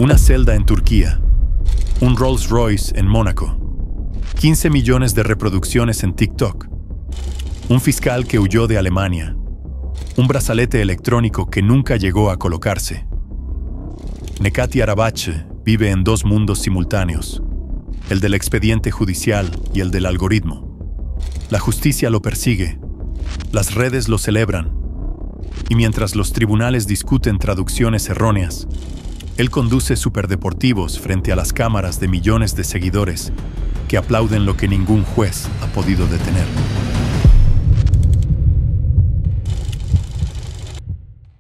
Una celda en Turquía, un Rolls Royce en Mónaco, 15 millones de reproducciones en TikTok, un fiscal que huyó de Alemania, un brazalete electrónico que nunca llegó a colocarse. Nekati Arabache vive en dos mundos simultáneos, el del expediente judicial y el del algoritmo. La justicia lo persigue, las redes lo celebran, y mientras los tribunales discuten traducciones erróneas, él conduce superdeportivos frente a las cámaras de millones de seguidores que aplauden lo que ningún juez ha podido detener.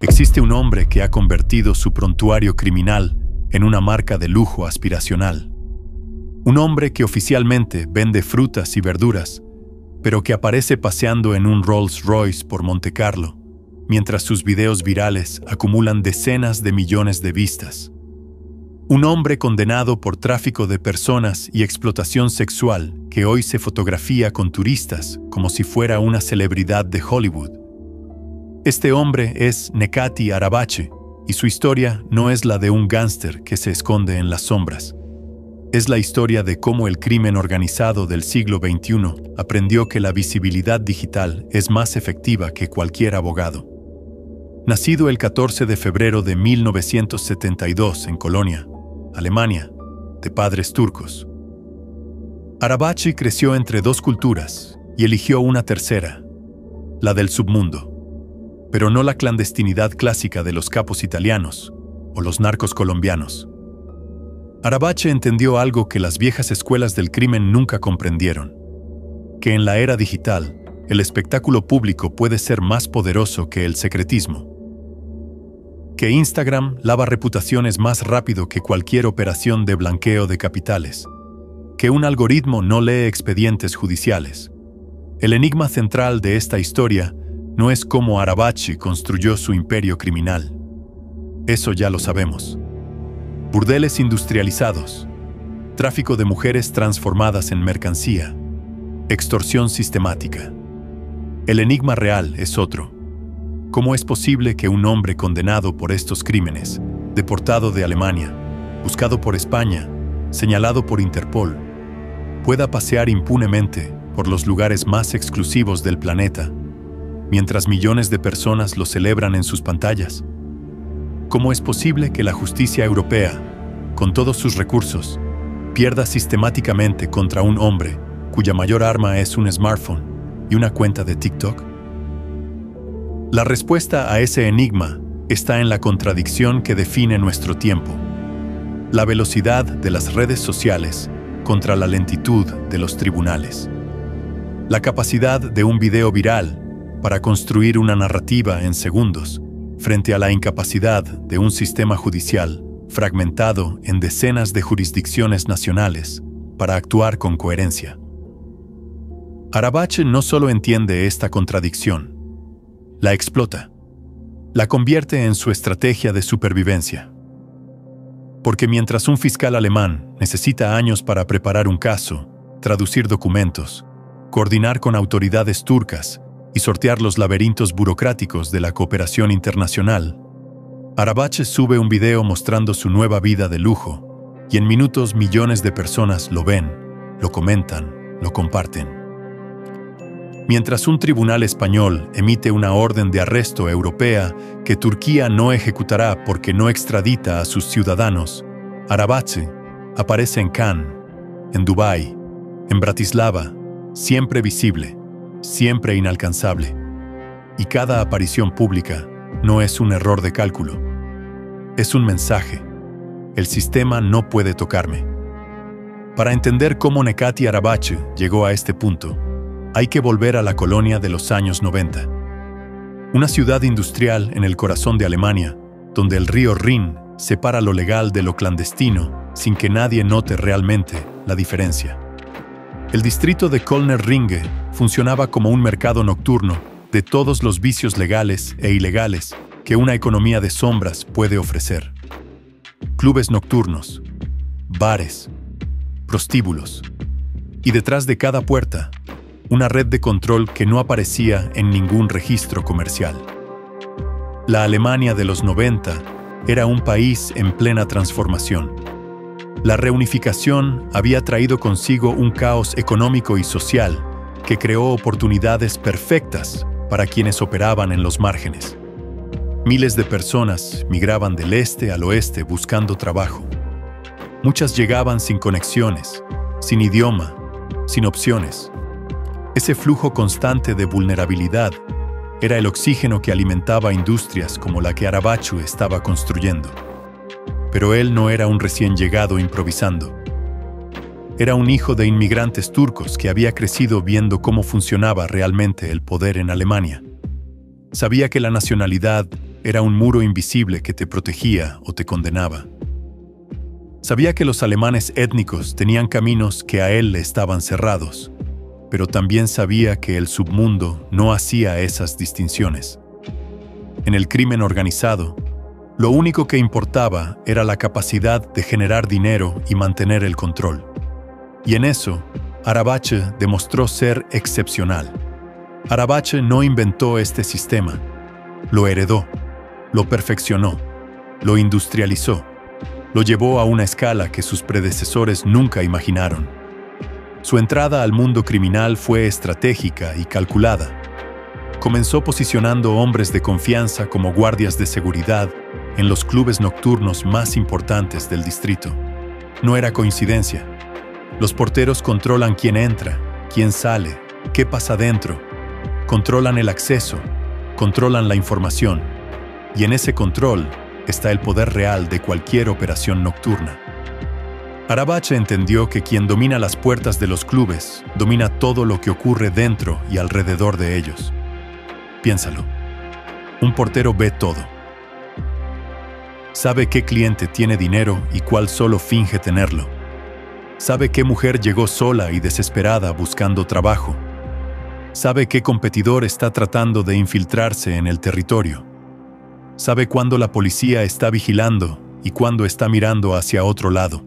Existe un hombre que ha convertido su prontuario criminal en una marca de lujo aspiracional. Un hombre que oficialmente vende frutas y verduras, pero que aparece paseando en un Rolls Royce por Montecarlo, mientras sus videos virales acumulan decenas de millones de vistas. Un hombre condenado por tráfico de personas y explotación sexual que hoy se fotografía con turistas como si fuera una celebridad de Hollywood. Este hombre es Nekati Arabache, y su historia no es la de un gángster que se esconde en las sombras. Es la historia de cómo el crimen organizado del siglo XXI aprendió que la visibilidad digital es más efectiva que cualquier abogado. Nacido el 14 de febrero de 1972 en Colonia, Alemania, de padres turcos. Arabache creció entre dos culturas y eligió una tercera, la del submundo, pero no la clandestinidad clásica de los capos italianos o los narcos colombianos. Arabache entendió algo que las viejas escuelas del crimen nunca comprendieron, que en la era digital, el espectáculo público puede ser más poderoso que el secretismo. Que Instagram lava reputaciones más rápido que cualquier operación de blanqueo de capitales. Que un algoritmo no lee expedientes judiciales. El enigma central de esta historia no es cómo Arabache construyó su imperio criminal. Eso ya lo sabemos. Burdeles industrializados, tráfico de mujeres transformadas en mercancía, extorsión sistemática. El enigma real es otro. ¿Cómo es posible que un hombre condenado por estos crímenes, deportado de Alemania, buscado por España, señalado por Interpol, pueda pasear impunemente por los lugares más exclusivos del planeta, mientras millones de personas lo celebran en sus pantallas? ¿Cómo es posible que la justicia europea, con todos sus recursos, pierda sistemáticamente contra un hombre cuya mayor arma es un smartphone y una cuenta de TikTok? La respuesta a ese enigma está en la contradicción que define nuestro tiempo. La velocidad de las redes sociales contra la lentitud de los tribunales. La capacidad de un video viral para construir una narrativa en segundos frente a la incapacidad de un sistema judicial fragmentado en decenas de jurisdicciones nacionales para actuar con coherencia. Arabache no solo entiende esta contradicción, la explota, la convierte en su estrategia de supervivencia. Porque mientras un fiscal alemán necesita años para preparar un caso, traducir documentos, coordinar con autoridades turcas y sortear los laberintos burocráticos de la cooperación internacional, Arabache sube un video mostrando su nueva vida de lujo, y en minutos millones de personas lo ven, lo comentan, lo comparten. Mientras un tribunal español emite una orden de arresto europea que Turquía no ejecutará porque no extradita a sus ciudadanos, Arabache aparece en Cannes, en Dubái, en Bratislava, siempre visible, siempre inalcanzable. Y cada aparición pública no es un error de cálculo, es un mensaje. El sistema no puede tocarme. Para entender cómo Nekati Arabache llegó a este punto, hay que volver a la Colonia de los años 90. Una ciudad industrial en el corazón de Alemania, donde el río Rin separa lo legal de lo clandestino sin que nadie note realmente la diferencia. El distrito de Kölner Ringe funcionaba como un mercado nocturno de todos los vicios legales e ilegales que una economía de sombras puede ofrecer. Clubes nocturnos, bares, prostíbulos, y detrás de cada puerta, una red de control que no aparecía en ningún registro comercial. La Alemania de los 90 era un país en plena transformación. La reunificación había traído consigo un caos económico y social que creó oportunidades perfectas para quienes operaban en los márgenes. Miles de personas migraban del este al oeste buscando trabajo. Muchas llegaban sin conexiones, sin idioma, sin opciones. Ese flujo constante de vulnerabilidad era el oxígeno que alimentaba industrias como la que Arabachu estaba construyendo. Pero él no era un recién llegado improvisando. Era un hijo de inmigrantes turcos que había crecido viendo cómo funcionaba realmente el poder en Alemania. Sabía que la nacionalidad era un muro invisible que te protegía o te condenaba. Sabía que los alemanes étnicos tenían caminos que a él le estaban cerrados, pero también sabía que el submundo no hacía esas distinciones. En el crimen organizado, lo único que importaba era la capacidad de generar dinero y mantener el control. Y en eso, Arabachu demostró ser excepcional. Arabachu no inventó este sistema, lo heredó, lo perfeccionó, lo industrializó, lo llevó a una escala que sus predecesores nunca imaginaron. Su entrada al mundo criminal fue estratégica y calculada. Comenzó posicionando hombres de confianza como guardias de seguridad en los clubes nocturnos más importantes del distrito. No era coincidencia. Los porteros controlan quién entra, quién sale, qué pasa dentro. Controlan el acceso, controlan la información. Y en ese control está el poder real de cualquier operación nocturna. Arabachu entendió que quien domina las puertas de los clubes domina todo lo que ocurre dentro y alrededor de ellos. Piénsalo. Un portero ve todo. Sabe qué cliente tiene dinero y cuál solo finge tenerlo. Sabe qué mujer llegó sola y desesperada buscando trabajo. Sabe qué competidor está tratando de infiltrarse en el territorio. Sabe cuándo la policía está vigilando y cuándo está mirando hacia otro lado.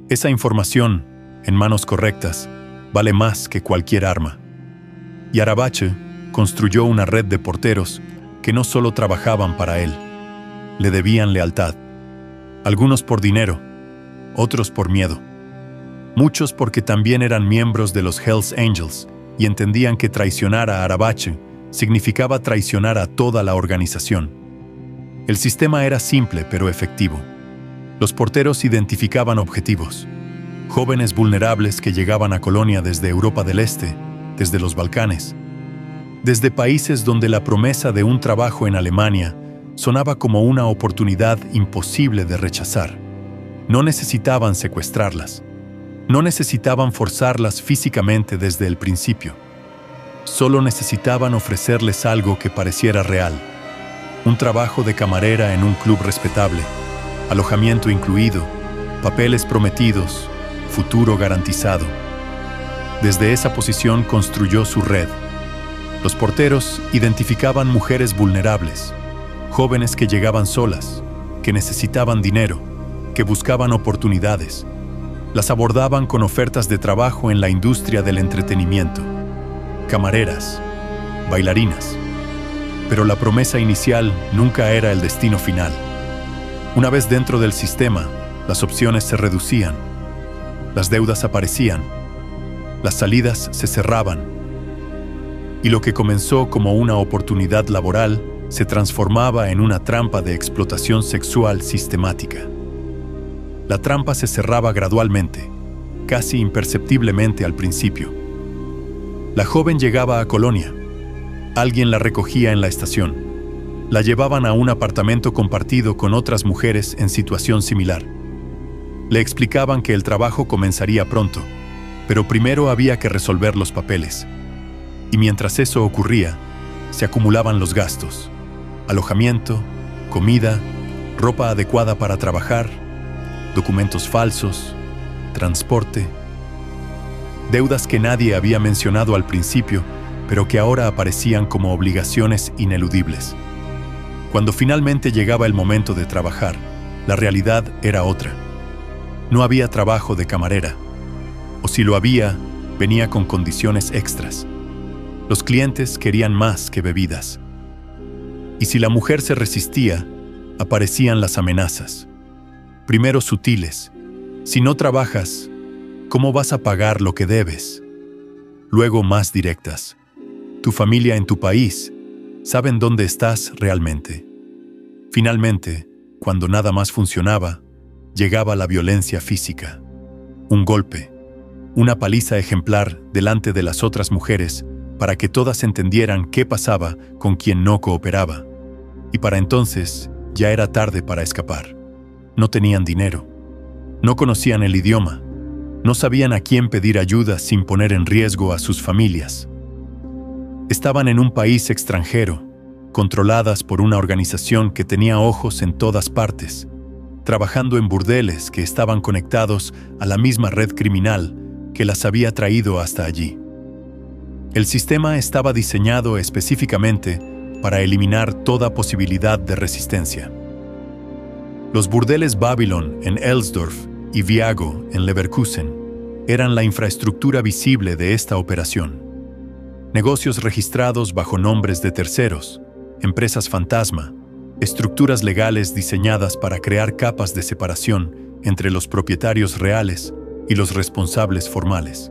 Esa información, en manos correctas, vale más que cualquier arma. Y Arabachu construyó una red de porteros que no solo trabajaban para él, le debían lealtad. Algunos por dinero, otros por miedo. Muchos porque también eran miembros de los Hells Angels y entendían que traicionar a Arabachu significaba traicionar a toda la organización. El sistema era simple pero efectivo. Los porteros identificaban objetivos. Jóvenes vulnerables que llegaban a Colonia desde Europa del Este, desde los Balcanes, desde países donde la promesa de un trabajo en Alemania sonaba como una oportunidad imposible de rechazar. No necesitaban secuestrarlas. No necesitaban forzarlas físicamente desde el principio. Solo necesitaban ofrecerles algo que pareciera real. Un trabajo de camarera en un club respetable, alojamiento incluido, papeles prometidos, futuro garantizado. Desde esa posición construyó su red. Los porteros identificaban mujeres vulnerables, jóvenes que llegaban solas, que necesitaban dinero, que buscaban oportunidades. Las abordaban con ofertas de trabajo en la industria del entretenimiento. Camareras, bailarinas. Pero la promesa inicial nunca era el destino final. Una vez dentro del sistema, las opciones se reducían, las deudas aparecían, las salidas se cerraban, y lo que comenzó como una oportunidad laboral se transformaba en una trampa de explotación sexual sistemática. La trampa se cerraba gradualmente, casi imperceptiblemente al principio. La joven llegaba a Colonia. Alguien la recogía en la estación. La llevaban a un apartamento compartido con otras mujeres en situación similar. Le explicaban que el trabajo comenzaría pronto, pero primero había que resolver los papeles. Y mientras eso ocurría, se acumulaban los gastos: alojamiento, comida, ropa adecuada para trabajar, documentos falsos, transporte, deudas que nadie había mencionado al principio, pero que ahora aparecían como obligaciones ineludibles. Cuando finalmente llegaba el momento de trabajar, la realidad era otra. No había trabajo de camarera, o si lo había, venía con condiciones extras. Los clientes querían más que bebidas. Y si la mujer se resistía, aparecían las amenazas. Primero sutiles: si no trabajas, ¿cómo vas a pagar lo que debes? Luego más directas: tu familia en tu país, ¿saben dónde estás realmente? Finalmente, cuando nada más funcionaba, llegaba la violencia física. Un golpe, una paliza ejemplar delante de las otras mujeres para que todas entendieran qué pasaba con quien no cooperaba. Y para entonces ya era tarde para escapar. No tenían dinero, no conocían el idioma, no sabían a quién pedir ayuda sin poner en riesgo a sus familias. Estaban en un país extranjero, controladas por una organización que tenía ojos en todas partes, trabajando en burdeles que estaban conectados a la misma red criminal que las había traído hasta allí. El sistema estaba diseñado específicamente para eliminar toda posibilidad de resistencia. Los burdeles Babylon en Elsdorf y Viago en Leverkusen eran la infraestructura visible de esta operación. Negocios registrados bajo nombres de terceros, empresas fantasma, estructuras legales diseñadas para crear capas de separación entre los propietarios reales y los responsables formales.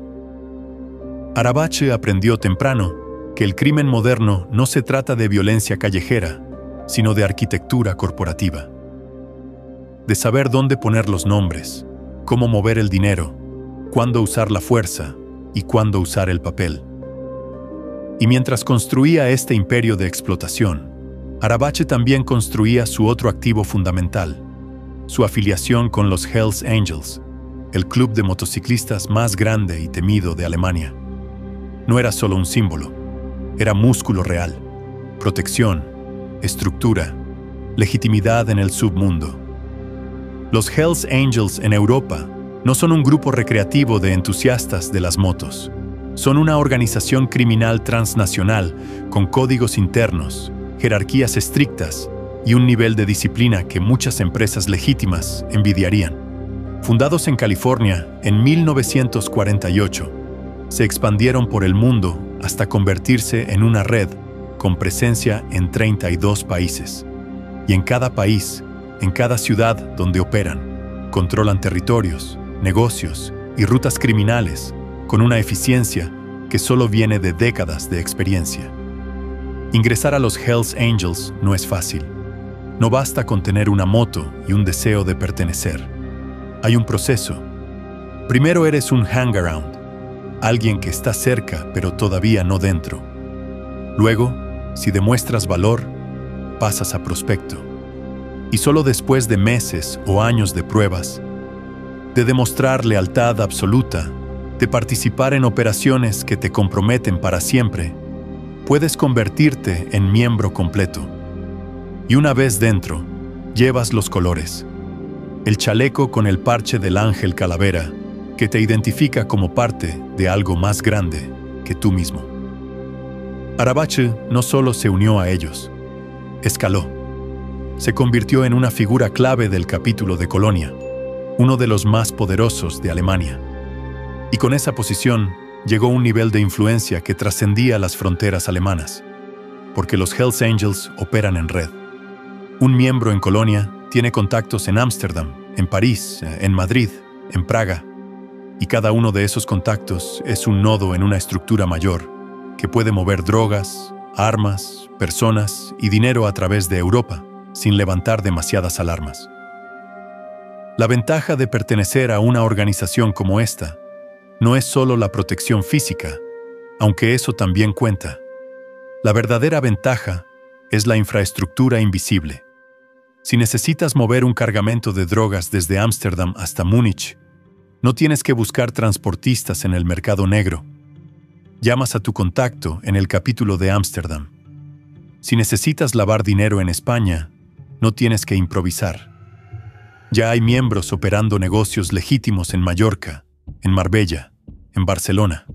Arabache aprendió temprano que el crimen moderno no se trata de violencia callejera, sino de arquitectura corporativa. De saber dónde poner los nombres, cómo mover el dinero, cuándo usar la fuerza y cuándo usar el papel. Y mientras construía este imperio de explotación, Arabache también construía su otro activo fundamental, su afiliación con los Hells Angels, el club de motociclistas más grande y temido de Alemania. No era solo un símbolo, era músculo real, protección, estructura, legitimidad en el submundo. Los Hells Angels en Europa no son un grupo recreativo de entusiastas de las motos. Son una organización criminal transnacional con códigos internos, jerarquías estrictas y un nivel de disciplina que muchas empresas legítimas envidiarían. Fundados en California en 1948, se expandieron por el mundo hasta convertirse en una red con presencia en 32 países. Y en cada país, en cada ciudad donde operan, controlan territorios, negocios y rutas criminales con una eficiencia que solo viene de décadas de experiencia. Ingresar a los Hells Angels no es fácil. No basta con tener una moto y un deseo de pertenecer. Hay un proceso. Primero eres un hangaround, alguien que está cerca pero todavía no dentro. Luego, si demuestras valor, pasas a prospecto. Y solo después de meses o años de pruebas, de demostrar lealtad absoluta, de participar en operaciones que te comprometen para siempre, puedes convertirte en miembro completo. Y una vez dentro, llevas los colores. El chaleco con el parche del ángel calavera, que te identifica como parte de algo más grande que tú mismo. Arabache no solo se unió a ellos, escaló. Se convirtió en una figura clave del capítulo de Colonia, uno de los más poderosos de Alemania. Y con esa posición llegó a un nivel de influencia que trascendía las fronteras alemanas, porque los Hells Angels operan en red. Un miembro en Colonia tiene contactos en Ámsterdam, en París, en Madrid, en Praga, y cada uno de esos contactos es un nodo en una estructura mayor que puede mover drogas, armas, personas y dinero a través de Europa sin levantar demasiadas alarmas. La ventaja de pertenecer a una organización como esta no es solo la protección física, aunque eso también cuenta. La verdadera ventaja es la infraestructura invisible. Si necesitas mover un cargamento de drogas desde Ámsterdam hasta Múnich, no tienes que buscar transportistas en el mercado negro. Llamas a tu contacto en el capítulo de Ámsterdam. Si necesitas lavar dinero en España, no tienes que improvisar. Ya hay miembros operando negocios legítimos en Mallorca, en Marbella, en Barcelona.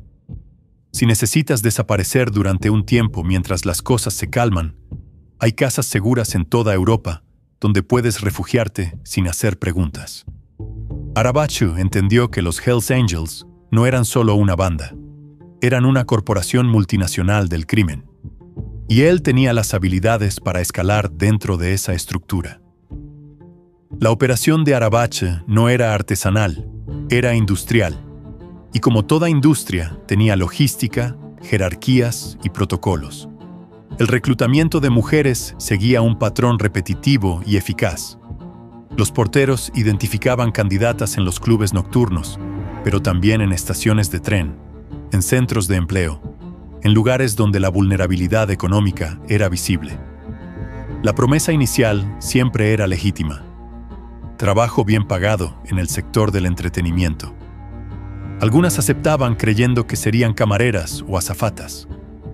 Si necesitas desaparecer durante un tiempo mientras las cosas se calman, hay casas seguras en toda Europa donde puedes refugiarte sin hacer preguntas. Arabache entendió que los Hells Angels no eran solo una banda, eran una corporación multinacional del crimen. Y él tenía las habilidades para escalar dentro de esa estructura. La operación de Arabache no era artesanal, era industrial. Y como toda industria, tenía logística, jerarquías y protocolos. El reclutamiento de mujeres seguía un patrón repetitivo y eficaz. Los porteros identificaban candidatas en los clubes nocturnos, pero también en estaciones de tren, en centros de empleo, en lugares donde la vulnerabilidad económica era visible. La promesa inicial siempre era legítima. Trabajo bien pagado en el sector del entretenimiento. Algunas aceptaban creyendo que serían camareras o azafatas.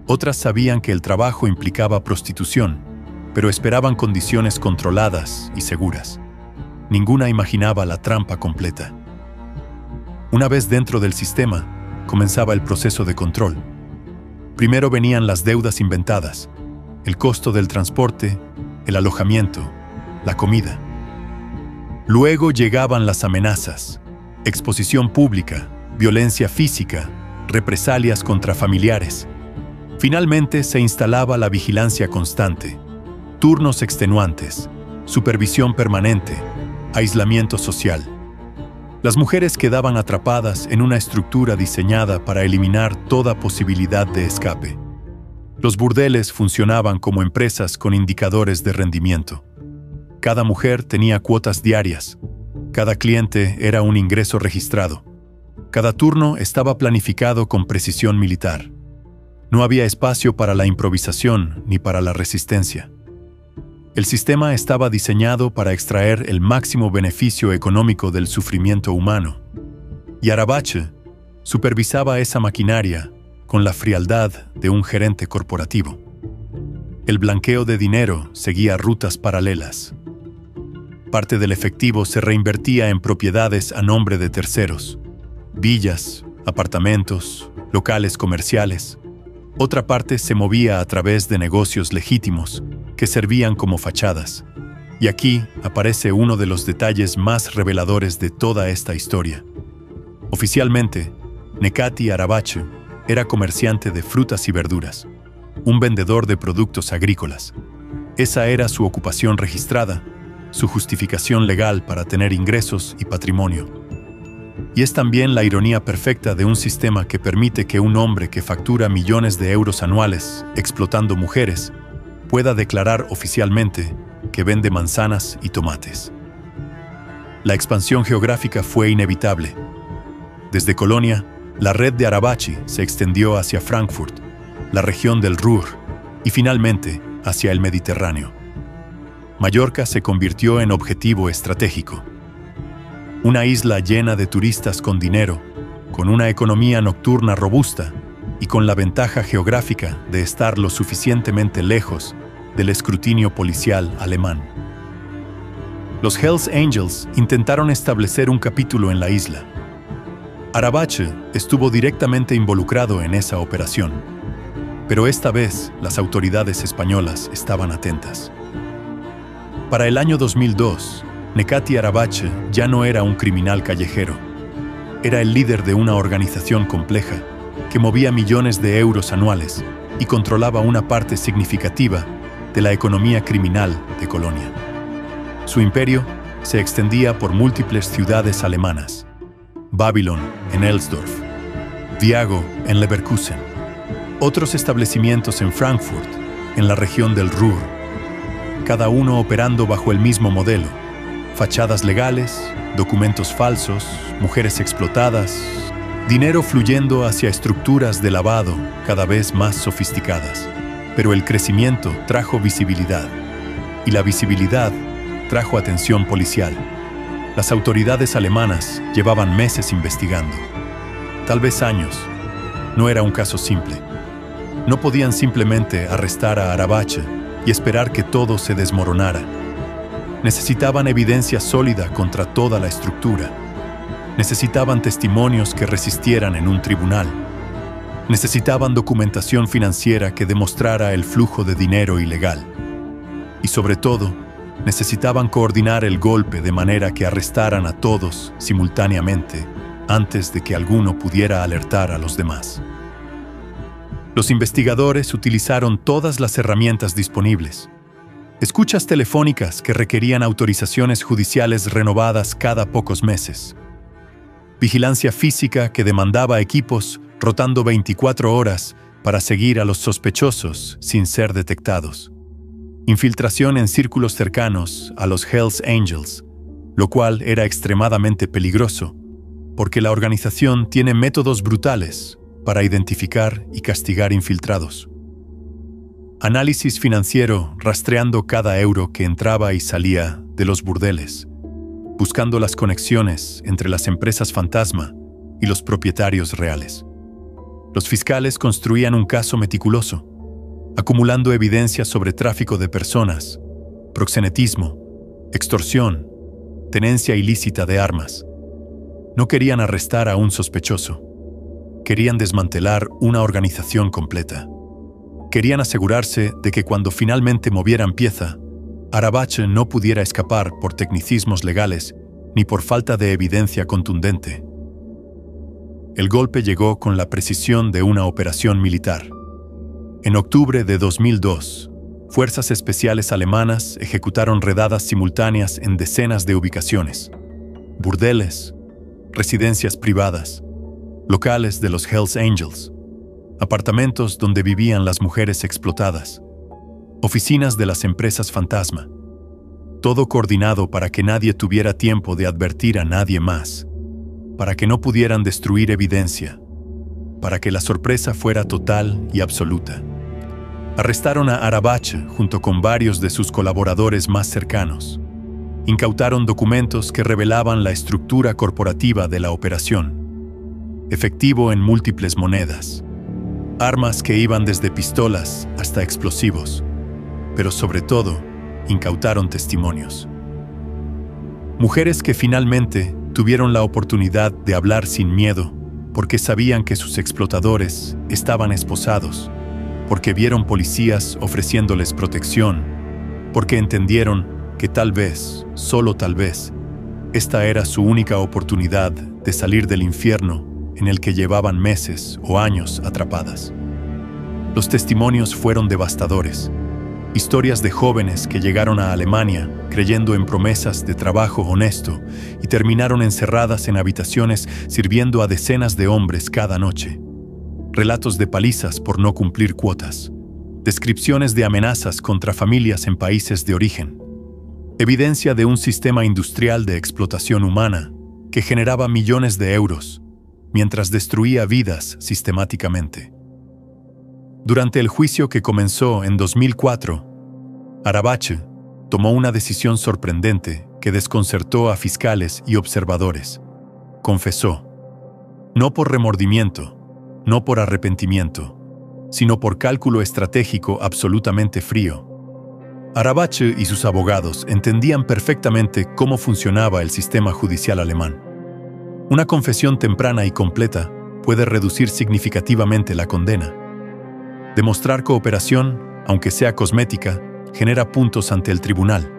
Otras sabían que el trabajo implicaba prostitución, pero esperaban condiciones controladas y seguras. Ninguna imaginaba la trampa completa. Una vez dentro del sistema, comenzaba el proceso de control. Primero venían las deudas inventadas, el costo del transporte, el alojamiento, la comida. Luego llegaban las amenazas, exposición pública, violencia física, represalias contra familiares. Finalmente se instalaba la vigilancia constante, turnos extenuantes, supervisión permanente, aislamiento social. Las mujeres quedaban atrapadas en una estructura diseñada para eliminar toda posibilidad de escape. Los burdeles funcionaban como empresas con indicadores de rendimiento. Cada mujer tenía cuotas diarias. Cada cliente era un ingreso registrado. Cada turno estaba planificado con precisión militar. No había espacio para la improvisación ni para la resistencia. El sistema estaba diseñado para extraer el máximo beneficio económico del sufrimiento humano. Y Arabache supervisaba esa maquinaria con la frialdad de un gerente corporativo. El blanqueo de dinero seguía rutas paralelas. Parte del efectivo se reinvertía en propiedades a nombre de terceros, villas, apartamentos, locales comerciales. Otra parte se movía a través de negocios legítimos que servían como fachadas. Y aquí aparece uno de los detalles más reveladores de toda esta historia. Oficialmente, Nekati Arabache era comerciante de frutas y verduras, un vendedor de productos agrícolas. Esa era su ocupación registrada, su justificación legal para tener ingresos y patrimonio. Y es también la ironía perfecta de un sistema que permite que un hombre que factura millones de euros anuales explotando mujeres pueda declarar oficialmente que vende manzanas y tomates. La expansión geográfica fue inevitable. Desde Colonia, la red de Arabache se extendió hacia Frankfurt, la región del Ruhr y finalmente hacia el Mediterráneo. Mallorca se convirtió en objetivo estratégico. Una isla llena de turistas con dinero, con una economía nocturna robusta y con la ventaja geográfica de estar lo suficientemente lejos del escrutinio policial alemán. Los Hells Angels intentaron establecer un capítulo en la isla. Arabache estuvo directamente involucrado en esa operación, pero esta vez las autoridades españolas estaban atentas. Para el año 2002, Nekati Arabache ya no era un criminal callejero. Era el líder de una organización compleja que movía millones de euros anuales y controlaba una parte significativa de la economía criminal de Colonia. Su imperio se extendía por múltiples ciudades alemanas: Babylon en Elsdorf, Viago en Leverkusen, otros establecimientos en Frankfurt, en la región del Ruhr, cada uno operando bajo el mismo modelo: fachadas legales, documentos falsos, mujeres explotadas, dinero fluyendo hacia estructuras de lavado cada vez más sofisticadas. Pero el crecimiento trajo visibilidad, y la visibilidad trajo atención policial. Las autoridades alemanas llevaban meses investigando, tal vez años. No era un caso simple. No podían simplemente arrestar a Arabache y esperar que todo se desmoronara. Necesitaban evidencia sólida contra toda la estructura. Necesitaban testimonios que resistieran en un tribunal. Necesitaban documentación financiera que demostrara el flujo de dinero ilegal. Y sobre todo, necesitaban coordinar el golpe de manera que arrestaran a todos simultáneamente antes de que alguno pudiera alertar a los demás. Los investigadores utilizaron todas las herramientas disponibles. Escuchas telefónicas que requerían autorizaciones judiciales renovadas cada pocos meses. Vigilancia física que demandaba equipos rotando 24 horas para seguir a los sospechosos sin ser detectados. Infiltración en círculos cercanos a los Hells Angels, lo cual era extremadamente peligroso, porque la organización tiene métodos brutales para identificar y castigar infiltrados. Análisis financiero rastreando cada euro que entraba y salía de los burdeles, buscando las conexiones entre las empresas fantasma y los propietarios reales. Los fiscales construían un caso meticuloso, acumulando evidencia sobre tráfico de personas, proxenetismo, extorsión, tenencia ilícita de armas. No querían arrestar a un sospechoso. Querían desmantelar una organización completa. Querían asegurarse de que cuando finalmente movieran pieza, Arabache no pudiera escapar por tecnicismos legales ni por falta de evidencia contundente. El golpe llegó con la precisión de una operación militar. En octubre de 2002, fuerzas especiales alemanas ejecutaron redadas simultáneas en decenas de ubicaciones, burdeles, residencias privadas, locales de los Hells Angels, apartamentos donde vivían las mujeres explotadas, oficinas de las empresas fantasma, todo coordinado para que nadie tuviera tiempo de advertir a nadie más, para que no pudieran destruir evidencia, para que la sorpresa fuera total y absoluta. Arrestaron a Arabache junto con varios de sus colaboradores más cercanos. Incautaron documentos que revelaban la estructura corporativa de la operación. Efectivo en múltiples monedas. Armas que iban desde pistolas hasta explosivos. Pero sobre todo, incautaron testimonios. Mujeres que finalmente tuvieron la oportunidad de hablar sin miedo porque sabían que sus explotadores estaban esposados, porque vieron policías ofreciéndoles protección, porque entendieron que tal vez, solo tal vez, esta era su única oportunidad de salir del infierno en el que llevaban meses o años atrapadas. Los testimonios fueron devastadores. Historias de jóvenes que llegaron a Alemania creyendo en promesas de trabajo honesto y terminaron encerradas en habitaciones sirviendo a decenas de hombres cada noche. Relatos de palizas por no cumplir cuotas. Descripciones de amenazas contra familias en países de origen. Evidencia de un sistema industrial de explotación humana que generaba millones de euros mientras destruía vidas sistemáticamente. Durante el juicio que comenzó en 2004, Arabache tomó una decisión sorprendente que desconcertó a fiscales y observadores. Confesó, no por remordimiento, no por arrepentimiento, sino por cálculo estratégico absolutamente frío. Arabache y sus abogados entendían perfectamente cómo funcionaba el sistema judicial alemán. Una confesión temprana y completa puede reducir significativamente la condena. Demostrar cooperación, aunque sea cosmética, genera puntos ante el tribunal.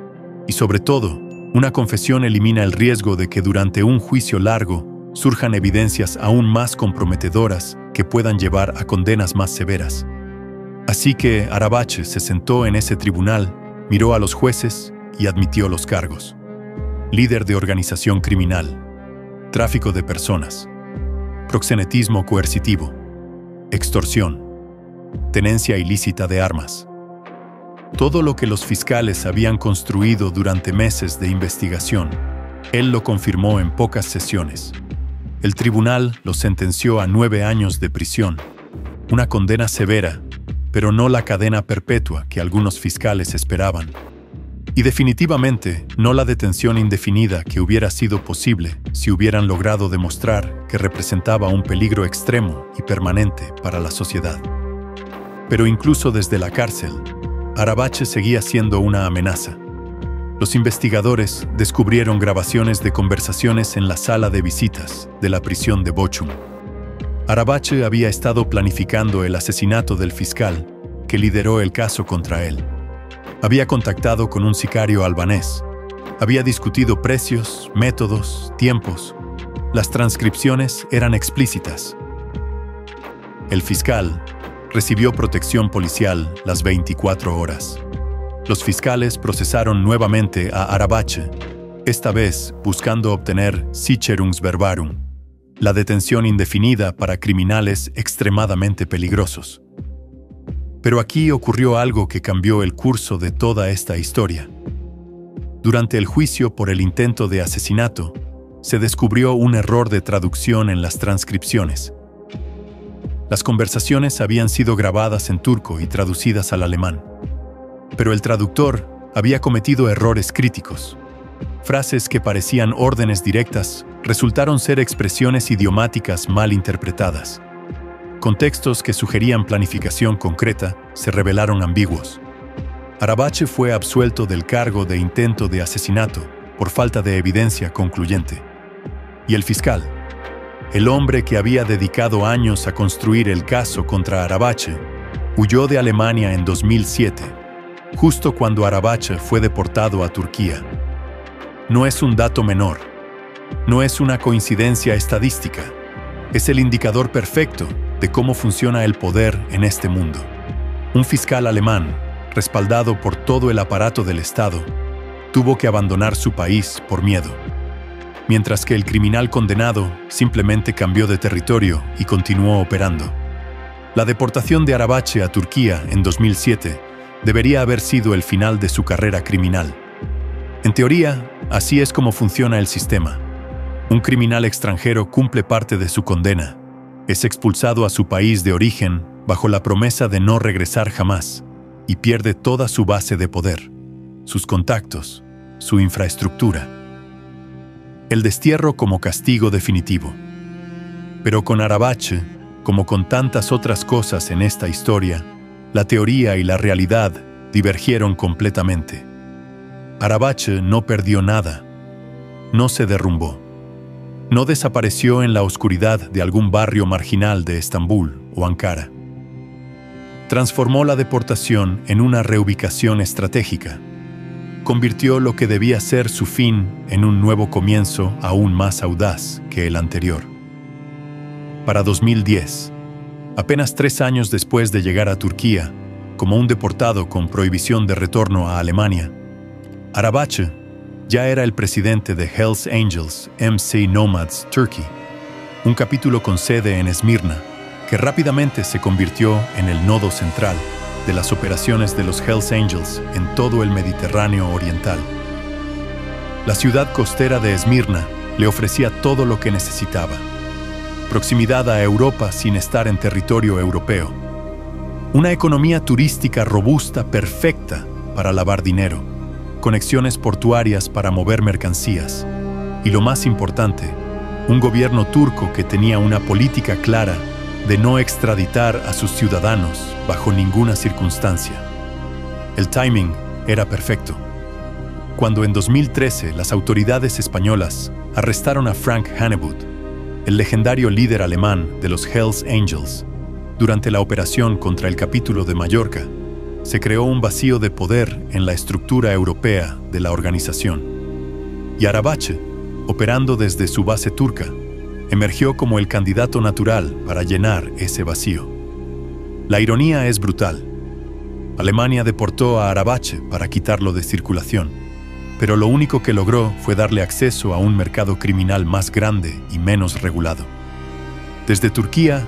Y sobre todo, una confesión elimina el riesgo de que durante un juicio largo surjan evidencias aún más comprometedoras que puedan llevar a condenas más severas. Así que Arabache se sentó en ese tribunal, miró a los jueces y admitió los cargos. Líder de organización criminal, tráfico de personas, proxenetismo coercitivo, extorsión, tenencia ilícita de armas. Todo lo que los fiscales habían construido durante meses de investigación, él lo confirmó en pocas sesiones. El tribunal lo sentenció a 9 años de prisión, una condena severa, pero no la cadena perpetua que algunos fiscales esperaban. Y definitivamente no la detención indefinida que hubiera sido posible si hubieran logrado demostrar que representaba un peligro extremo y permanente para la sociedad. Pero incluso desde la cárcel, Arabache seguía siendo una amenaza. Los investigadores descubrieron grabaciones de conversaciones en la sala de visitas de la prisión de Bochum. Arabache había estado planificando el asesinato del fiscal que lideró el caso contra él. Había contactado con un sicario albanés. Había discutido precios, métodos, tiempos. Las transcripciones eran explícitas. El fiscal recibió protección policial las 24 horas. los fiscales procesaron nuevamente a Arabache, esta vez buscando obtener Sicherungsverwahrung, la detención indefinida para criminales extremadamente peligrosos. Pero aquí ocurrió algo que cambió el curso de toda esta historia. Durante el juicio por el intento de asesinato, se descubrió un error de traducción en las transcripciones. Las conversaciones habían sido grabadas en turco y traducidas al alemán, pero el traductor había cometido errores críticos. Frases que parecían órdenes directas resultaron ser expresiones idiomáticas mal interpretadas. Contextos que sugerían planificación concreta se revelaron ambiguos. Arabache fue absuelto del cargo de intento de asesinato por falta de evidencia concluyente. Y el fiscal, el hombre que había dedicado años a construir el caso contra Arabache, huyó de Alemania en 2007, justo cuando Arabache fue deportado a Turquía. No es un dato menor, no es una coincidencia estadística, es el indicador perfecto de cómo funciona el poder en este mundo. Un fiscal alemán, respaldado por todo el aparato del Estado, tuvo que abandonar su país por miedo, mientras que el criminal condenado simplemente cambió de territorio y continuó operando. La deportación de Arabache a Turquía en 2007 debería haber sido el final de su carrera criminal. En teoría, así es como funciona el sistema. Un criminal extranjero cumple parte de su condena, es expulsado a su país de origen bajo la promesa de no regresar jamás y pierde toda su base de poder, sus contactos, su infraestructura. El destierro como castigo definitivo. Pero con Arabache, como con tantas otras cosas en esta historia, la teoría y la realidad divergieron completamente. Arabache no perdió nada, no se derrumbó, no desapareció en la oscuridad de algún barrio marginal de Estambul o Ankara. Transformó la deportación en una reubicación estratégica. Convirtió lo que debía ser su fin en un nuevo comienzo aún más audaz que el anterior. Para 2010, apenas 3 años después de llegar a Turquía, como un deportado con prohibición de retorno a Alemania, Arabache ya era el presidente de Hells Angels MC Nomads Turkey, un capítulo con sede en Esmirna, que rápidamente se convirtió en el nodo central de las operaciones de los Hells Angels en todo el Mediterráneo oriental. La ciudad costera de Esmirna le ofrecía todo lo que necesitaba: proximidad a Europa sin estar en territorio europeo, una economía turística robusta perfecta para lavar dinero, conexiones portuarias para mover mercancías y, lo más importante, un gobierno turco que tenía una política clara de no extraditar a sus ciudadanos bajo ninguna circunstancia. El timing era perfecto. Cuando en 2013 las autoridades españolas arrestaron a Frank Hannebutt, el legendario líder alemán de los Hells Angels, durante la operación contra el capítulo de Mallorca, se creó un vacío de poder en la estructura europea de la organización. Y Arabache, operando desde su base turca, emergió como el candidato natural para llenar ese vacío. La ironía es brutal. Alemania deportó a Arabache para quitarlo de circulación, pero lo único que logró fue darle acceso a un mercado criminal más grande y menos regulado. Desde Turquía,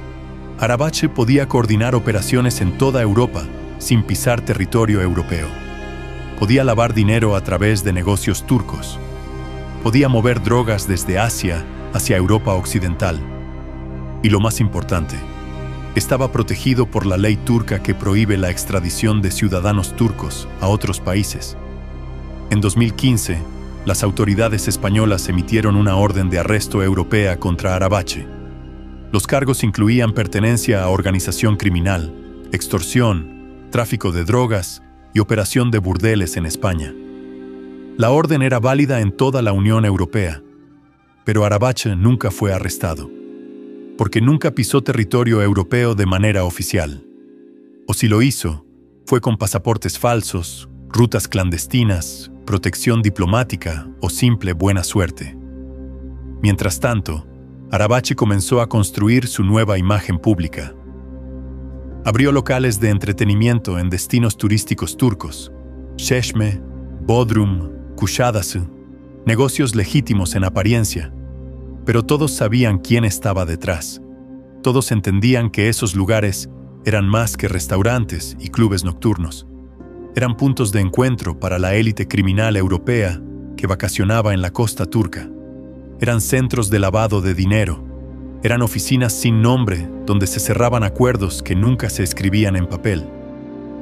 Arabache podía coordinar operaciones en toda Europa sin pisar territorio europeo. Podía lavar dinero a través de negocios turcos. Podía mover drogas desde Asia hacia Europa Occidental. Y lo más importante, estaba protegido por la ley turca que prohíbe la extradición de ciudadanos turcos a otros países. En 2015, las autoridades españolas emitieron una orden de arresto europea contra Arabache. Los cargos incluían pertenencia a organización criminal, extorsión, tráfico de drogas y operación de burdeles en España. La orden era válida en toda la Unión Europea, pero Arabache nunca fue arrestado, porque nunca pisó territorio europeo de manera oficial. O si lo hizo, fue con pasaportes falsos, rutas clandestinas, protección diplomática o simple buena suerte. Mientras tanto, Arabache comenzó a construir su nueva imagen pública. Abrió locales de entretenimiento en destinos turísticos turcos, Çeşme, Bodrum, Kuşadası, negocios legítimos en apariencia, pero todos sabían quién estaba detrás. Todos entendían que esos lugares eran más que restaurantes y clubes nocturnos. Eran puntos de encuentro para la élite criminal europea que vacacionaba en la costa turca. Eran centros de lavado de dinero. Eran oficinas sin nombre donde se cerraban acuerdos que nunca se escribían en papel.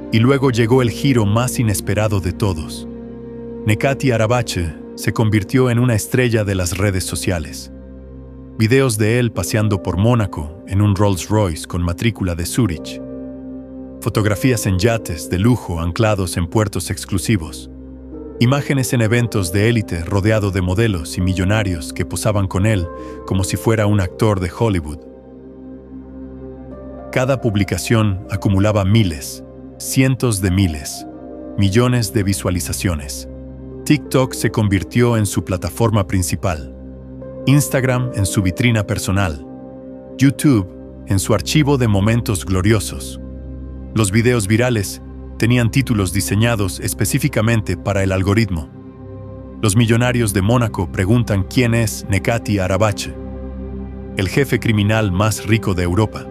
Y luego llegó el giro más inesperado de todos. Nekati Arabache se convirtió en una estrella de las redes sociales. Videos de él paseando por Mónaco en un Rolls Royce con matrícula de Zúrich. Fotografías en yates de lujo anclados en puertos exclusivos. Imágenes en eventos de élite rodeado de modelos y millonarios que posaban con él como si fuera un actor de Hollywood. Cada publicación acumulaba miles, cientos de miles, millones de visualizaciones. TikTok se convirtió en su plataforma principal. Instagram en su vitrina personal, YouTube en su archivo de momentos gloriosos. Los videos virales tenían títulos diseñados específicamente para el algoritmo. Los millonarios de Mónaco preguntan quién es Nekati Arabache, el jefe criminal más rico de Europa,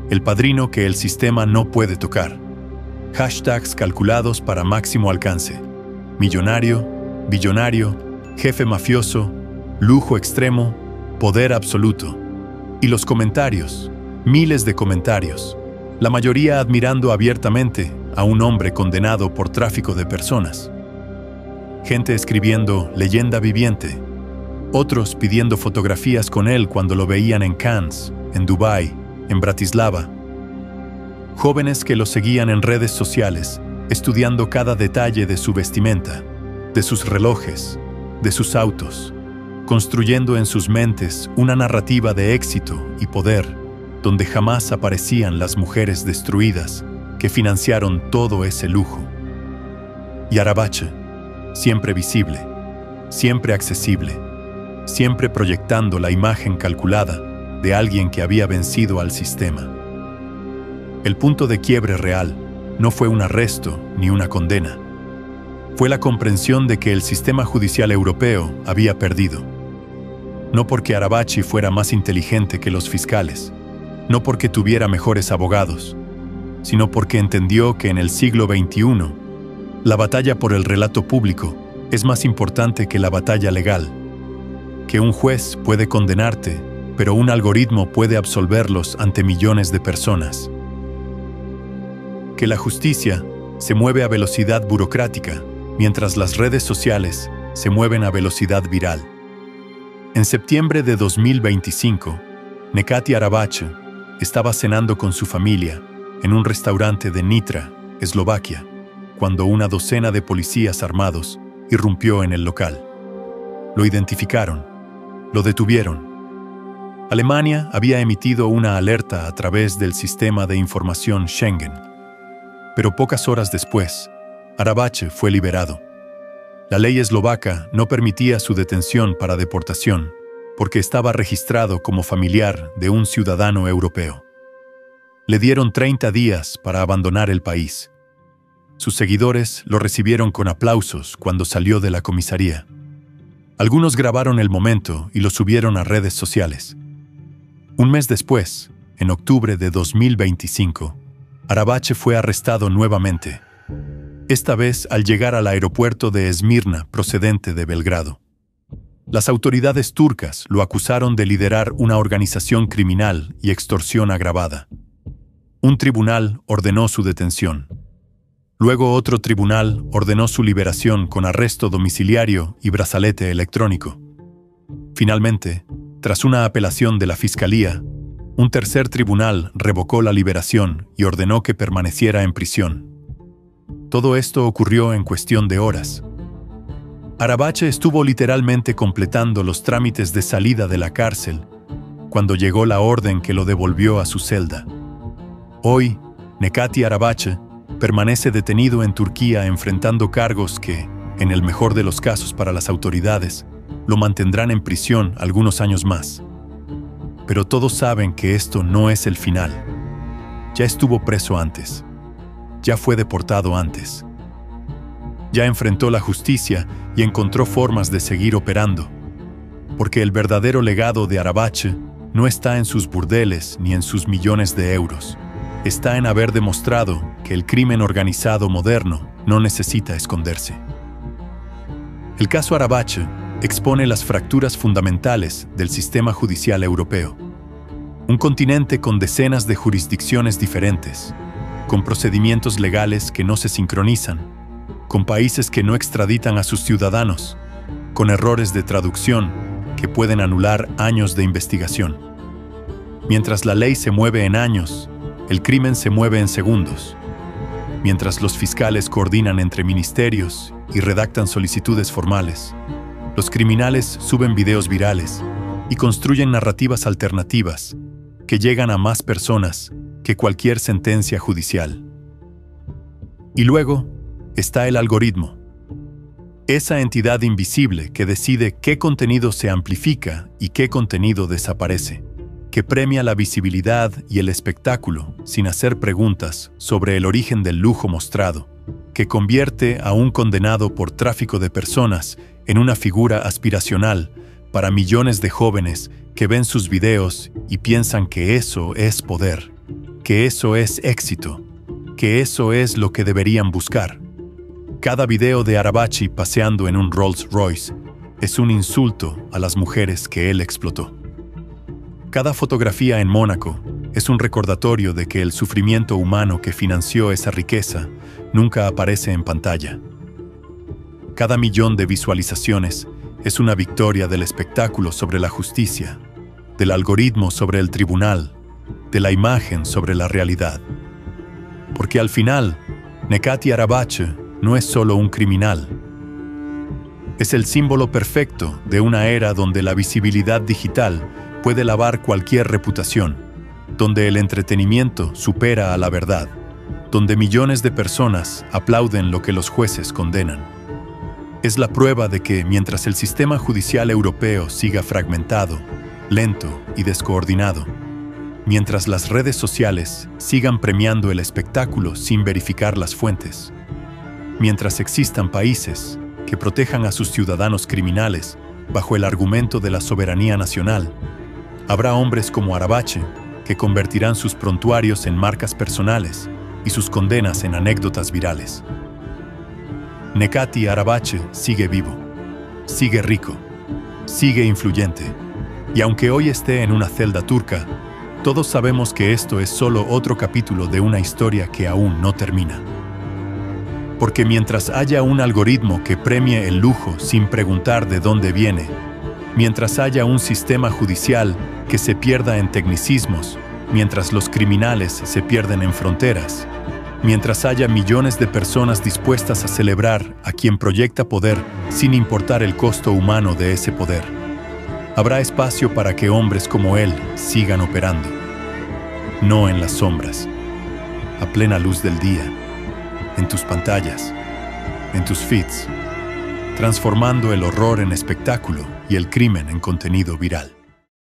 el padrino que el sistema no puede tocar. Hashtags calculados para máximo alcance: millonario, billonario, jefe mafioso, lujo extremo, poder absoluto. Y los comentarios, miles de comentarios, la mayoría admirando abiertamente a un hombre condenado por tráfico de personas. Gente escribiendo leyenda viviente, otros pidiendo fotografías con él cuando lo veían en Cannes, en Dubái, en Bratislava. Jóvenes que lo seguían en redes sociales, estudiando cada detalle de su vestimenta, de sus relojes, de sus autos, construyendo en sus mentes una narrativa de éxito y poder, donde jamás aparecían las mujeres destruidas que financiaron todo ese lujo. Y Arabache, siempre visible, siempre accesible, siempre proyectando la imagen calculada de alguien que había vencido al sistema. El punto de quiebre real no fue un arresto ni una condena. Fue la comprensión de que el sistema judicial europeo había perdido. No porque Arabache fuera más inteligente que los fiscales, no porque tuviera mejores abogados, sino porque entendió que en el siglo XXI, la batalla por el relato público es más importante que la batalla legal, que un juez puede condenarte, pero un algoritmo puede absolverlos ante millones de personas. Que la justicia se mueve a velocidad burocrática, mientras las redes sociales se mueven a velocidad viral. En septiembre de 2025, Nekati Arabache estaba cenando con su familia en un restaurante de Nitra, Eslovaquia, cuando una docena de policías armados irrumpió en el local. Lo identificaron, lo detuvieron. Alemania había emitido una alerta a través del sistema de información Schengen. Pero pocas horas después, Arabache fue liberado. La ley eslovaca no permitía su detención para deportación, porque estaba registrado como familiar de un ciudadano europeo. Le dieron 30 días para abandonar el país. Sus seguidores lo recibieron con aplausos cuando salió de la comisaría. Algunos grabaron el momento y lo subieron a redes sociales. Un mes después, en octubre de 2025, Arabache fue arrestado nuevamente, esta vez al llegar al aeropuerto de Esmirna procedente de Belgrado. Las autoridades turcas lo acusaron de liderar una organización criminal y extorsión agravada. Un tribunal ordenó su detención. Luego otro tribunal ordenó su liberación con arresto domiciliario y brazalete electrónico. Finalmente, tras una apelación de la Fiscalía, un tercer tribunal revocó la liberación y ordenó que permaneciera en prisión. Todo esto ocurrió en cuestión de horas. Arabache estuvo literalmente completando los trámites de salida de la cárcel cuando llegó la orden que lo devolvió a su celda. Hoy, Nekati Arabache permanece detenido en Turquía enfrentando cargos que, en el mejor de los casos para las autoridades, lo mantendrán en prisión algunos años más. Pero todos saben que esto no es el final. Ya estuvo preso antes. Ya fue deportado antes. Ya enfrentó la justicia y encontró formas de seguir operando. Porque el verdadero legado de Arabache no está en sus burdeles ni en sus millones de euros. Está en haber demostrado que el crimen organizado moderno no necesita esconderse. El caso Arabache expone las fracturas fundamentales del sistema judicial europeo. Un continente con decenas de jurisdicciones diferentes, con procedimientos legales que no se sincronizan, con países que no extraditan a sus ciudadanos, con errores de traducción que pueden anular años de investigación. Mientras la ley se mueve en años, el crimen se mueve en segundos. Mientras los fiscales coordinan entre ministerios y redactan solicitudes formales, los criminales suben videos virales y construyen narrativas alternativas que llegan a más personas que cualquier sentencia judicial. Y luego está el algoritmo, esa entidad invisible que decide qué contenido se amplifica y qué contenido desaparece, que premia la visibilidad y el espectáculo sin hacer preguntas sobre el origen del lujo mostrado, que convierte a un condenado por tráfico de personas en una figura aspiracional para millones de jóvenes que ven sus videos y piensan que eso es poder, que eso es éxito, que eso es lo que deberían buscar. Cada video de Arabache paseando en un Rolls Royce es un insulto a las mujeres que él explotó. Cada fotografía en Mónaco es un recordatorio de que el sufrimiento humano que financió esa riqueza nunca aparece en pantalla. Cada millón de visualizaciones es una victoria del espectáculo sobre la justicia, del algoritmo sobre el tribunal, de la imagen sobre la realidad. Porque al final, Nekati Arabache no es solo un criminal. Es el símbolo perfecto de una era donde la visibilidad digital puede lavar cualquier reputación, donde el entretenimiento supera a la verdad, donde millones de personas aplauden lo que los jueces condenan. Es la prueba de que mientras el sistema judicial europeo siga fragmentado, lento y descoordinado, mientras las redes sociales sigan premiando el espectáculo sin verificar las fuentes, mientras existan países que protejan a sus ciudadanos criminales bajo el argumento de la soberanía nacional, habrá hombres como Arabache que convertirán sus prontuarios en marcas personales y sus condenas en anécdotas virales. Nekati Arabache sigue vivo, sigue rico, sigue influyente, y aunque hoy esté en una celda turca, todos sabemos que esto es solo otro capítulo de una historia que aún no termina. Porque mientras haya un algoritmo que premie el lujo sin preguntar de dónde viene, mientras haya un sistema judicial que se pierda en tecnicismos, mientras los criminales se pierden en fronteras, mientras haya millones de personas dispuestas a celebrar a quien proyecta poder sin importar el costo humano de ese poder, habrá espacio para que hombres como él sigan operando, no en las sombras, a plena luz del día, en tus pantallas, en tus feeds, transformando el horror en espectáculo y el crimen en contenido viral.